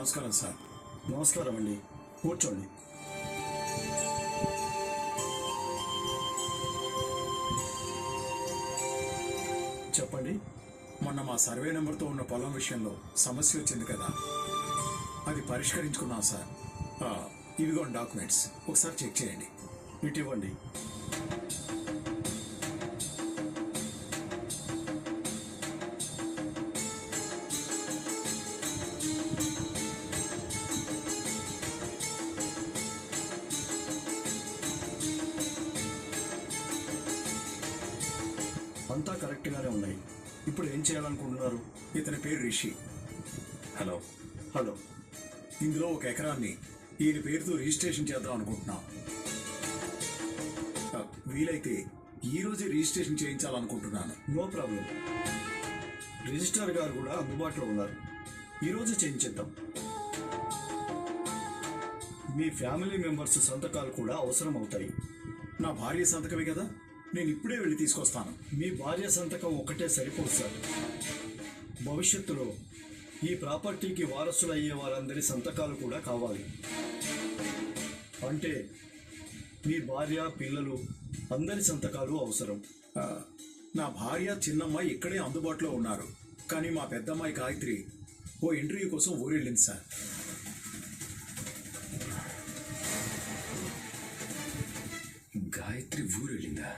నమస్కారం సార్. నమస్కారం అండి, కూర్చోండి. చెప్పండి. మొన్న మా సర్వే నెంబర్తో ఉన్న పొలం విషయంలో సమస్య వచ్చింది కదా, అది పరిష్కరించుకున్నాం సార్. ఇవిగోండి డాక్యుమెంట్స్, ఒకసారి చెక్ చేయండి. ఇటు ఇవ్వండి. అంతా కరెక్ట్గానే ఉన్నాయి. ఇప్పుడు ఏం చేయాలనుకుంటున్నారు? ఇతని పేరు రిషి. హలో. హలో. ఇందులో 1 ఎకరాన్ని ఈయన పేరుతో రిజిస్ట్రేషన్ చేద్దాం అనుకుంటున్నాం. వీలైతే ఈ రోజే రిజిస్ట్రేషన్ చేయించాలనుకుంటున్నాను. No problem. రిజిస్ట్రార్ గారు కూడా అందుబాటులో ఉన్నారు. ఈరోజు చేయించేద్దాం. మీ ఫ్యామిలీ మెంబర్స్ సంతకాలు కూడా అవసరం అవుతాయి. నా భార్య సంతకమే కదా, నేను ఇప్పుడే వెళ్ళి తీసుకొస్తాను. మీ భార్య సంతకం ఒకటే సరిపోదు సార్. భవిష్యత్తులో ఈ ప్రాపర్టీకి వారసులు అయ్యే వారందరి సంతకాలు కూడా కావాలి. అంటే మీ భార్య, పిల్లలు అందరి సంతకాలు అవసరం. నా భార్య, చిన్నమ్మాయి ఇక్కడే అందుబాటులో ఉన్నారు. కానీ మా పెద్దమ్మాయి గాయత్రి ఓ ఇంటర్వ్యూ కోసం ఊరెళ్ళింది సార్. గాయత్రి ఊరు వెళ్ళిందా?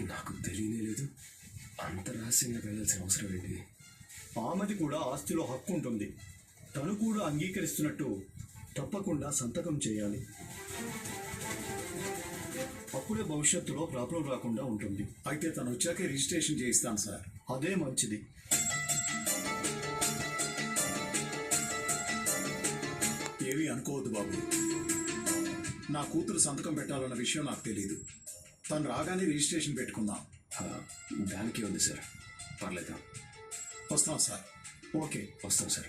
నాకు తెలియనే లేదు. అంత రహస్యంగా వెళ్ళాల్సిన అవసరం ఏంటి? ఆమెది కూడా ఆస్తిలో హక్కు ఉంటుంది. తను కూడా అంగీకరిస్తున్నట్టు తప్పకుండా సంతకం చేయాలి. అప్పుడే భవిష్యత్తులో ప్రాబ్లం రాకుండా ఉంటుంది. అయితే తను వచ్చాకే రిజిస్ట్రేషన్ చేయిస్తాను సార్. అదే మంచిది. ఏమీ అనుకోవద్దు బాబు. నా కూతురు సంతకం పెట్టాలన్న విషయం నాకు తెలీదు. తను రాగానే రిజిస్ట్రేషన్ పెట్టుకుందాం. దానికి ఉంది సార్, పర్లేదు. వస్తాం సార్. ఓకే, వస్తాం సార్.